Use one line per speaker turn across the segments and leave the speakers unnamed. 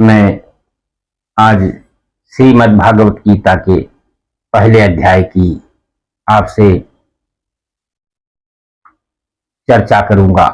मैं आज श्रीमद् भागवत गीता के पहले अध्याय की आपसे चर्चा करूंगा,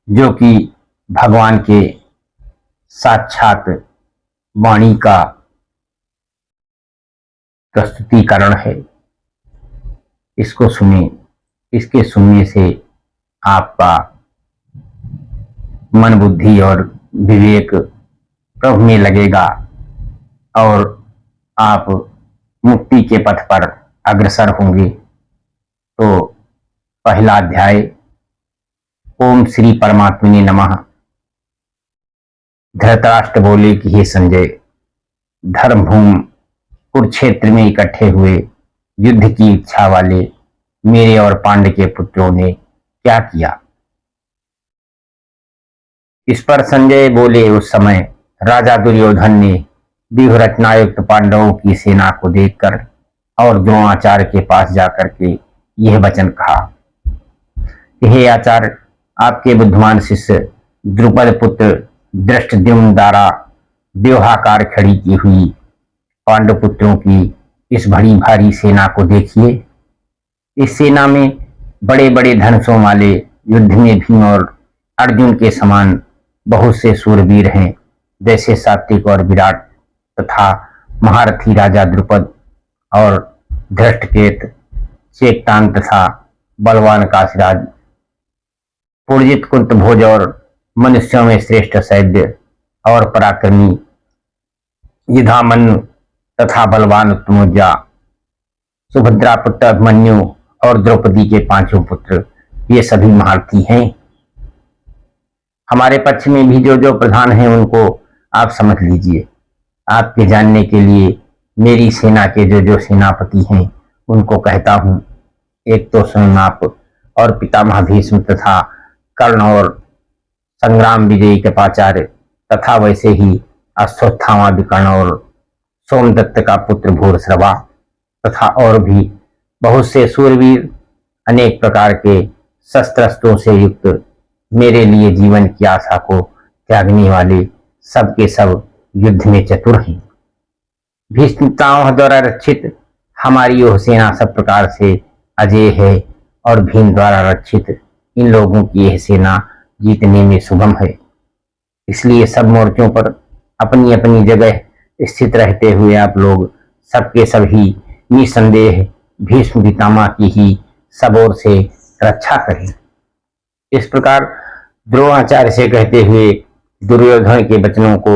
जो कि भगवान के साक्षात वाणी का प्रस्तुतिकरण है। इसको सुने, इसके सुनने से आपका मन, बुद्धि और विवेक प्रभु में लगेगा और आप मुक्ति के पथ पर अग्रसर होंगे। तो पहला अध्याय, ओम श्री परमात्मने नमः। धृतराष्ट्र बोले कि हे संजय, धर्मभूमि कुरुक्षेत्र में इकट्ठे हुए युद्ध की इच्छा वाले मेरे और पांडव के पुत्रों ने क्या किया। इस पर संजय बोले, उस समय राजा दुर्योधन ने व्यूह रचनायुक्त पांडवों की सेना को देखकर और द्रोणाचार्य के पास जाकर के यह वचन कहा कि हे आचार्य, आपके बुद्धिमान शिष्य द्रुपद पुत्र धृष्टद्युम्न द्वारा व्यूहाकार खड़ी की हुई पांडव पुत्रों की इस बड़ी भारी सेना को देखिए। इस सेना में बड़े बड़े धनुषों वाले युद्ध में भीम और अर्जुन के समान बहुत से सूरवीर हैं, जैसे सात्विक और विराट तथा महारथी राजा द्रुपद और धृष्टकेत, चेकतान तथा बलवान काशीराज, पुरजित कुंतभोज और मनुष्यों में श्रेष्ठ सैद्य और पराक्रमी युधामन्यु तथा बलवान उत्तमोजा, सुभद्रा पुत्र अभिमन्यु और द्रौपदी के पांचों पुत्र, ये सभी महारथी हैं। हमारे पक्ष में भी जो जो प्रधान हैं उनको आप समझ लीजिए। आपके जानने के लिए मेरी सेना के जो जो सेनापति हैं उनको कहता हूं। एक तो स्वयं आप और पितामह भीष्म तथा कर्ण और संग्राम विजयी कृपाचार्य तथा वैसे ही अश्वत्थामा विकर्ण और सोमदत्त का पुत्र भूरिश्रवा तथा और भी बहुत से सूरवीर, अनेक प्रकार के शस्त्रास्त्रों से युक्त, मेरे लिए जीवन की आशा को त्यागने वाले सब के सब युद्ध में चतुर हैं। भीष्म पितामह द्वारा रक्षित हमारी यह सेना सब प्रकार से अजेय है और भीम द्वारा रक्षित इन लोगों की यह सेना जीतने में सुगम है। इसलिए सब मोर्चों पर अपनी अपनी जगह स्थित रहते हुए आप लोग सबके सभी निसंदेह भीष्म पितामह की ही सब ओर से रक्षा करें। इस प्रकार द्रोणाचार्य से कहते हुए दुर्योधन के वचनों को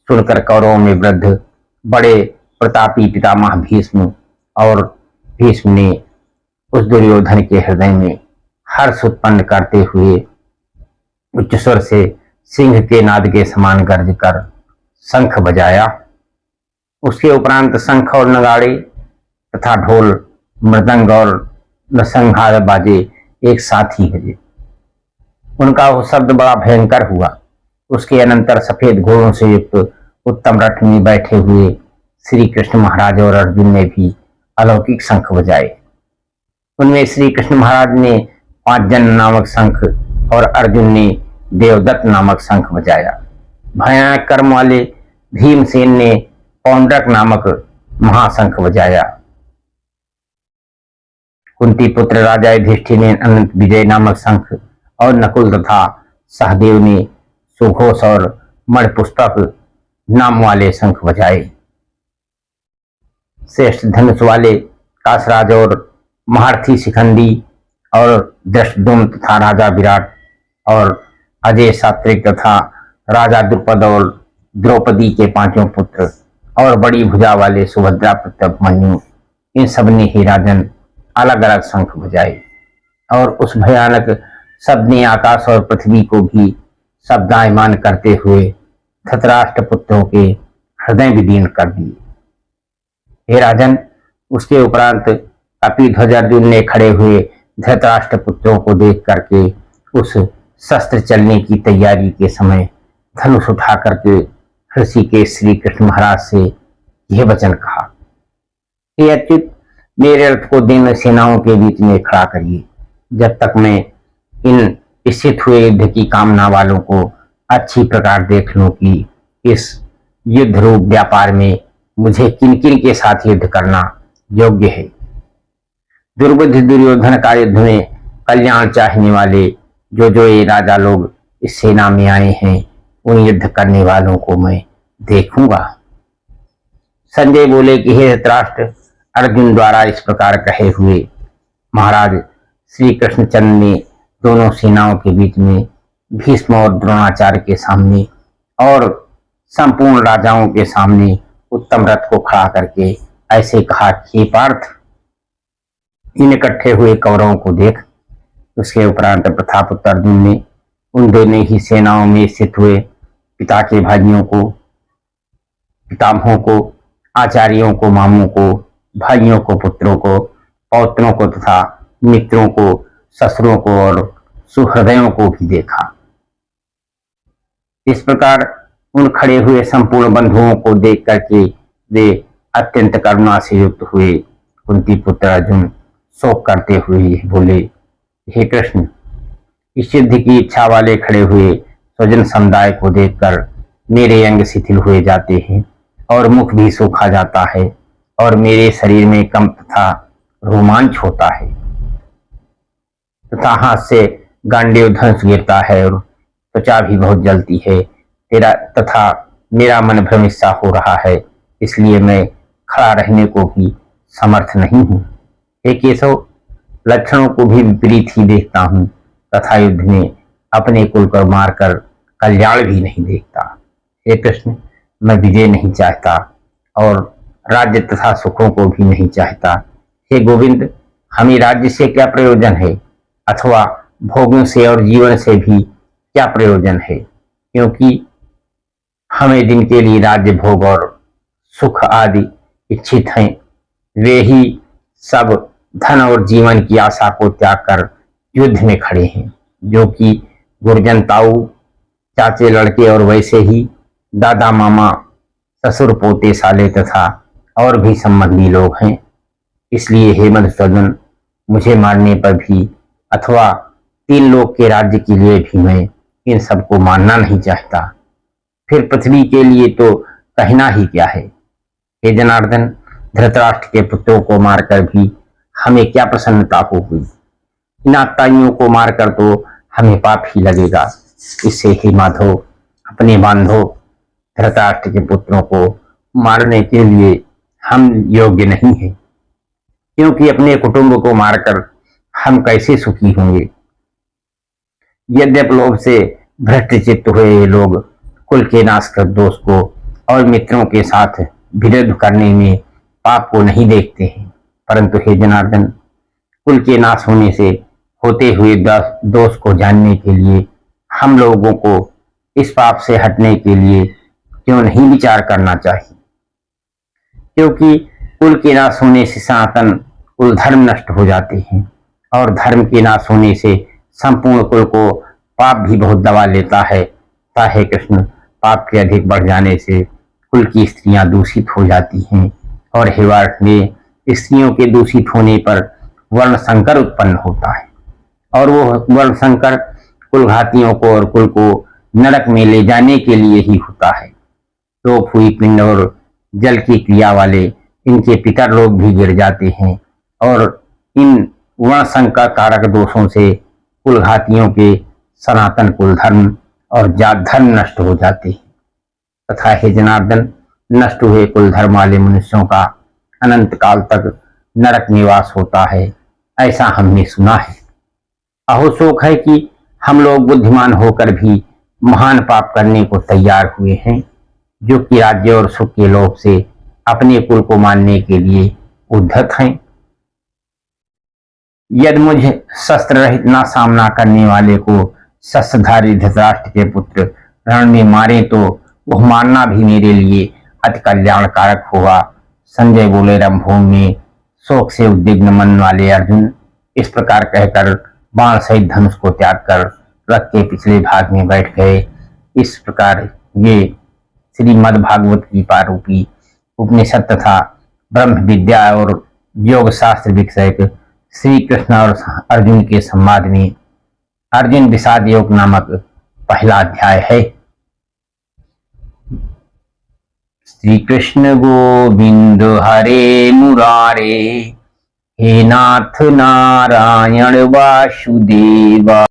सुनकर कौरवों में वृद्ध बड़े प्रतापी पितामह भीष्म और भीष्म ने उस दुर्योधन के हृदय में हर्ष उत्पन्न करते हुए उच्च स्वर से सिंह के नाद के समान गर्ज कर शंख बजाया। उसके उपरांत शंख और नगाड़े तथा ढोल, मृदंग और नरसंहार बाजे एक साथ ही बजे। उनका वो शब्द बड़ा भयंकर हुआ। उसके अनंतर सफेद घोड़ों से युक्त उत्तम रथ में बैठे हुए श्री कृष्ण महाराज और अर्जुन ने भी अलौकिक शंख बजाए। उनमें श्री कृष्ण महाराज ने 5 जन नामक शंख और अर्जुन ने देवदत्त नामक शंख बजाया। भयानक कर्म वाले भीमसेन ने पौंड्रक नामक महाशंख बजाया। कुंती पुत्र राजा युधिष्ठिर ने अनंत विजय नामक शंख और नकुल तथा सहदेव ने सुघोष और मणिपुष्पक नाम वाले शंख बजाए। श्रेष्ठ धनुष वाले कासराज और महारथी शिखंडी और धृष्टद्युम्न तथा राजा विराट और अजय सात्विक तथा राजा द्रुपद और द्रौपदी के पांचों पुत्र और बड़ी भुजा वाले सुभद्रा पुत्र अभिमन्यु, इन सब ने ही राजन अलग अलग शंख बजाए। और उस भयानक शब्द ने आकाश और पृथ्वी को भी शब्दायमान करते हुए धृतराष्ट्र पुत्रों के हृदय विदीर्ण कर दिए। हे राजन, उसके उपरांत कपिध्वज अर्जुन ने खड़े हुए धृतराष्ट्र पुत्रों को देख करके उस शस्त्र चलने की तैयारी के समय धनुष उठा करके ऋषिकेश श्री कृष्ण महाराज से यह वचन कहा, हे अच्युत, मेरे रथ को दिन सेनाओं के बीच में खड़ा करिए, जब तक मैं इन स्थित हुए युद्ध की कामना वालों को अच्छी प्रकार देख लूं कि इस युद्ध रूप व्यापार में मुझे किन किन के साथ युद्ध करना योग्य है। दुर्बुद्धि दुर्योधन का युद्ध में कल्याण चाहने वाले जो ये राजा लोग इस सेना में आए हैं, उन युद्ध करने वालों को मैं देखूंगा। संजय बोले कि हे धृतराष्ट्र, अर्जुन द्वारा इस प्रकार कहे हुए महाराज श्री कृष्णचंद्र ने दोनों सेनाओं के बीच में भीष्म और द्रोणाचार्य के सामने और संपूर्ण राजाओं के सामने उत्तम रथ को खड़ा करके ऐसे कहा कि पार्थ, इन इकट्ठे हुए कौरवों को देख। उसके उपरांत प्रतापपुत्र अर्जुन ने उन दोनों ही सेनाओं में स्थित हुए पिता के भाइयों को, पितामहों को, आचार्यों को, मामों को, भाइयों को, पुत्रों को, पौत्रों को तथा मित्रों को, ससुरों को और सुहृदयों को भी देखा। इस प्रकार उन खड़े हुए संपूर्ण बंधुओं को देख करके वे अत्यंत करुणा से युक्त हुए। कुंती पुत्र अर्जुन शोक करते हुए बोले, हे कृष्ण, इस युद्ध की इच्छा वाले खड़े हुए स्वजन समुदाय को देखकर मेरे अंग शिथिल हुए जाते हैं और मुख भी सूखा जाता है और मेरे शरीर में कंप तथा रोमांच होता है तथा हाथ से गांडीव धनुष गिरता है और त्वचा भी बहुत जलती है तेरा तथा मेरा मन भ्रमित सा हो रहा है, इसलिए मैं खड़ा रहने को भी समर्थ नहीं हूँ। हे केशव, लक्षणों को भी विपरीत ही देखता हूँ तथा युद्ध में अपने कुल को मारकर कल्याण भी नहीं देखता। हे कृष्ण, मैं विजय नहीं चाहता और राज्य तथा सुखों को भी नहीं चाहता। हे गोविंद, हमें राज्य से क्या प्रयोजन है अथवा भोगों से और जीवन से भी क्या प्रयोजन है, क्योंकि हमें जिनके लिए राज्य, भोग और सुख आदि इच्छित हैं, वे ही सब धन और जीवन की आशा को त्याग कर युद्ध में खड़े हैं, जो कि गुरजन, ताऊ, चाचे, लड़के और वैसे ही दादा, मामा, ससुर, पोते, साले तथा और भी संबंधी लोग हैं। इसलिए हे मधुसूदन, मुझे मारने पर भी अथवा 3 लोक के राज्य के लिए भी मैं इन सबको मानना नहीं चाहता। फिर पृथ्वी के लिए तो कहना ही क्या है। हे जनार्दन, धृतराष्ट्र के पुत्रों को मारकर भी हमें क्या प्रसन्नता होगी। इन आत्ताइयों को मारकर तो हमें पाप ही लगेगा। इससे हे माधव, अपने बांधो धृतराष्ट्र के पुत्रों को मारने के लिए हम योग्य नहीं हैं, क्योंकि अपने कुटुंब को मारकर हम कैसे सुखी होंगे। यद्यप लोभ से भ्रष्ट चित्त हुए ये लोग कुल के नाश कर दोष को और मित्रों के साथ विरोध करने में पाप को नहीं देखते हैं, परंतु हे जनार्दन, कुल के नाश होने से होते हुए दोष को जानने के लिए हम लोगों को इस पाप से हटने के लिए क्यों नहीं विचार करना चाहिए। क्योंकि कुल के नाश होने से सनातन कुल धर्म नष्ट हो जाते हैं और धर्म के नाश होने से संपूर्ण कुल को पाप भी बहुत दबा लेता है। हे कृष्ण, पाप के अधिक बढ़ जाने से कुल की स्त्रियां दूषित हो जाती हैं और हे वार्थ में स्त्रियों के दूषित होने पर वर्ण संकर उत्पन्न होता है और वो वर्ण संकर कुल घातियों को और कुल को नरक में ले जाने के लिए ही होता है। तो हुई पिंड और जल की क्रिया वाले इनके पितर लोग भी गिर जाते हैं और इन वर्ण संकर कारक दोषों से कुल घातियों के सनातन कुल धर्म और जात धर्म नष्ट हो जाते हैं तथा हे जनार्दन, नष्ट हुए कुल धर्म वाले मनुष्यों का अनंत काल तक नरक निवास होता है, ऐसा हमने सुना है। अहो शोक है कि हम लोग बुद्धिमान होकर भी महान पाप करने को तैयार हुए हैं, जो कि राज्य और सुख के लोभ से अपने कुल को मानने के लिए उद्धत हैं। यदि मुझे शस्त्र रहित ना सामना करने वाले को शस्त्रधारी धृतराष्ट्र के पुत्र रण में मारे तो वह मारना भी मेरे लिए अति कल्याणकारक होगा। संजय बोले, रणभूमि में शोक से उद्विग्न मन वाले अर्जुन इस प्रकार कहकर बाण सहित धनुष को त्याग कर रथ के पिछले भाग में बैठ गए। इस प्रकार ये श्रीमद् भागवत गीता रूपी उपनिषद तथा ब्रह्म विद्या और योग शास्त्र विषयक श्री कृष्ण और अर्जुन के संवाद में अर्जुन विषाद योग नामक पहला अध्याय है। श्री कृष्ण गोविंद हरे मुरारे, हे नाथ नारायण वासुदेवा।